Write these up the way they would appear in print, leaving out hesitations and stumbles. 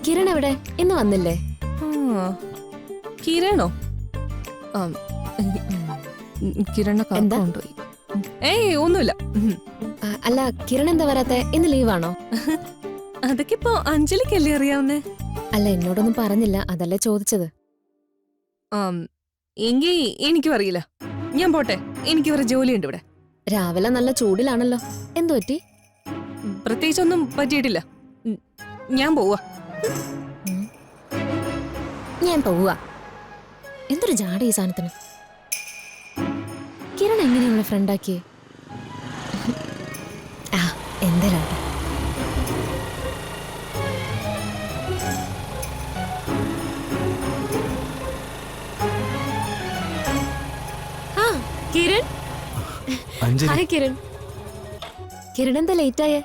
കിരൺ എവിടെ? ഇന്ന് വന്നില്ലേ? കിരണോ? കിരണ കൊണ്ടുപോയി. ഏയ് ഒന്നുമില്ല. അല്ല, കിരൺ എന്താ വരാത്തെ? ഇന്ന് ലീവാണോ? അതൊക്കെ ഇപ്പൊ അഞ്ജലിക്കല്ലേ അറിയാവുന്നേ. അല്ല, എന്നോടൊന്നും പറഞ്ഞില്ല, അതല്ലേ ചോദിച്ചത്. എങ്കി എനിക്കും അറിയില്ല. ഞാൻ പോട്ടെ, എനിക്ക് വേറെ ജോലിയുണ്ട് ഇവിടെ. രാവിലെ നല്ല ചൂടിലാണല്ലോ, എന്തു പറ്റി? പ്രത്യേകിച്ചൊന്നും പറ്റിയിട്ടില്ല. ഞാൻ പോവാ. ഞാൻ പോവാ? എന്തൊരു ജാട ഈ സാധനത്തിന്. കിരൺ എങ്ങനെയുള്ള ഫ്രണ്ടാക്കിയേ? ആ, എന്തേലാട്ടെ. ആ, കിരൺ. ഹായ് കിരൺ. കിരൺ എന്താ ലേറ്റ് ആയേ?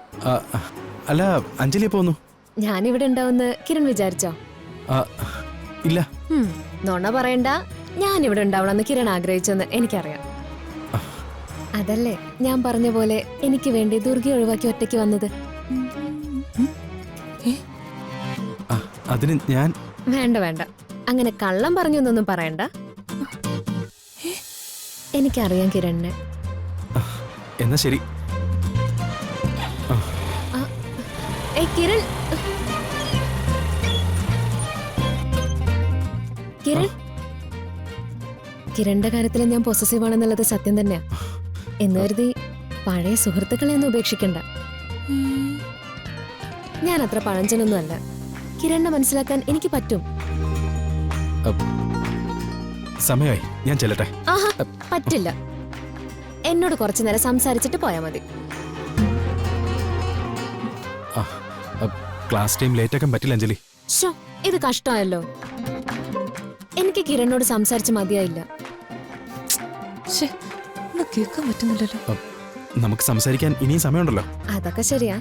അല്ല, അഞ്ജലി പോന്നു. ഞാനിവിടെ ഉണ്ടാവുന്ന കിരൺ വിചാരിച്ചോ? ഇല്ല. നോണ പറയണ്ട, ഞാനിവിടെ ഉണ്ടാവണമെന്ന് കിരൺ ആഗ്രഹിച്ചെന്ന് എനിക്കറിയാം. അതല്ലേ ഞാൻ പറഞ്ഞ പോലെ എനിക്ക് വേണ്ടി ദുർഗയെ ഒഴിവാക്കി ഒറ്റയ്ക്ക് വന്നത്. അതിന് ഞാൻ വേണ്ട വേണ്ട, അങ്ങനെ കള്ളം പറഞ്ഞൊന്നും പറയണ്ട. എനിക്കറിയാം കിരണിനെ. എന്നാ ശരി. കിരൺ, കിരൺ, കിരണിന്റെ കാര്യത്തിൽ ഞാൻ പൊസസീവ് ആണെന്നുള്ളത് സത്യം തന്നെയാ. എന്ന് കരുതി പഴയ സുഹൃത്തുക്കളെ ഒന്നും ഉപേക്ഷിക്കണ്ട. ഞാൻ അത്ര പഴഞ്ചനൊന്നും അല്ല. കിരണിനെ മനസ്സിലാക്കാൻ എനിക്ക് പറ്റും. സമയമായി, ഞാൻ ചെല്ലട്ടെ. ആഹാ, പറ്റില്ല. എന്നോട് കുറച്ചു നേരം സംസാരിച്ചിട്ട് പോയാ മതി. ക്ലാസ് ടൈം ലേറ്റ് ആക്കാൻ പറ്റില്ല അഞ്ജലി. ഇത് കഷ്ടമായല്ലോ. എനിക്ക് കിരണിനോട് സംസാരിച്ച് മതിയായില്ല. കേൾക്കാൻ പറ്റുന്നില്ലല്ലോ. നമുക്ക് സംസാരിക്കാൻ ഇനിയും സമയമുണ്ടല്ലോ. അതൊക്കെ ശരിയാ.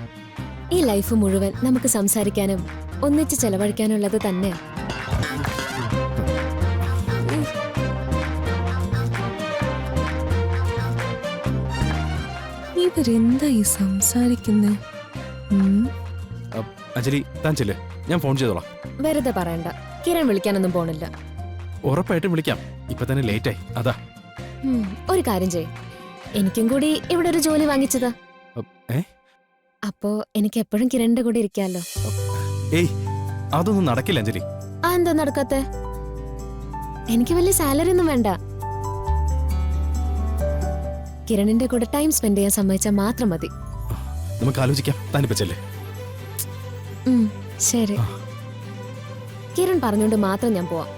ഈ ലൈഫ് മുഴുവൻ നമുക്ക് സംസാരിക്കാനും ഒന്നിച്ച് ചെലവഴിക്കാനുള്ളത് തന്നെ. ഇവരെന്താ ഈ സംസാരിക്കുന്നേ? അഞ്ജലി, താൻ ചെല്ല്, ഞാൻ ഫോൺ ചെയ്തോളാം. വെറുതെ പറയണ്ട, കിരൺ വിളിക്കാനൊന്നും പോണില്ല. ഉറപ്പായിട്ടും വിളിക്കാം. ഇപ്പൊ തന്നെ ലേറ്റ് ആയി, അതാ. ഒരു കാര്യം ചെയ്യ്, എനിക്കും കൂടി ഇവിടെ ഒരു ജോലി വാങ്ങിച്ചതാ. അപ്പോ എനിക്ക് എപ്പോഴും കിരണിന്റെ കൂടെ ഇരിക്കാലോ. ഏയ്, അതൊന്നും നടക്കില്ല അഞ്ജലി. എന്താ നടക്കാത്തെ? എനിക്ക് വലിയ സാലറി ഒന്നും വേണ്ട. കിരണിന്റെ കൂടെ ടൈം സ്പെൻഡ് ചെയ്യാൻ സമ്മതിച്ചാൽ മാത്രം മതി. നമുക്ക് ആലോചിക്കാം. താനിപ്പോ ചെല്ല്. ശരി. കിരൺ പറഞ്ഞോണ്ട് മാത്രം ഞാൻ പോവാം.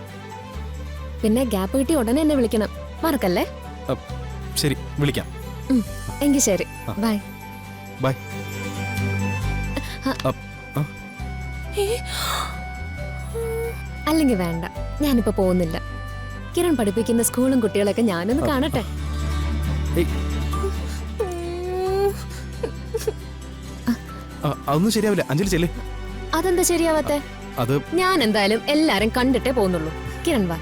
പിന്നെ ഗ്യാപ്പ് കിട്ടി ഉടനെ എന്നെ വിളിക്കണം, മറക്കല്ലേ? ശരി, വിളിക്കാം. എങ്കിൽ ശരി, ബൈ. ബൈ. അല്ലെങ്കിൽ വേണ്ട, ഞാനിപ്പോ പോകുന്നില്ല. കിരൺ പഠിപ്പിക്കുന്ന സ്കൂളും കുട്ടികളൊക്കെ ഞാനൊന്ന് കാണട്ടെ. അതൊന്നും ശരിയാവില്ല അഞ്ജലി, ചെല്ല്. അതെന്താ ശരിയാവാത്തെ? അത് ഞാൻ എന്തായാലും എല്ലാരും കണ്ടിട്ടേ പോകുന്നുള്ളൂ. കിരൺ വാ.